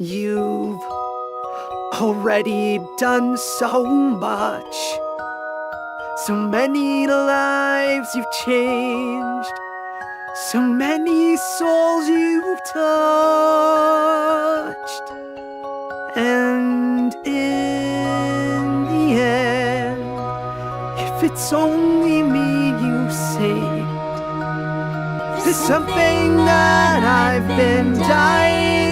You've already done so much. So many lives you've changed. So many souls you've touched. And in the end, if it's only me you saved, there's something that I've been dying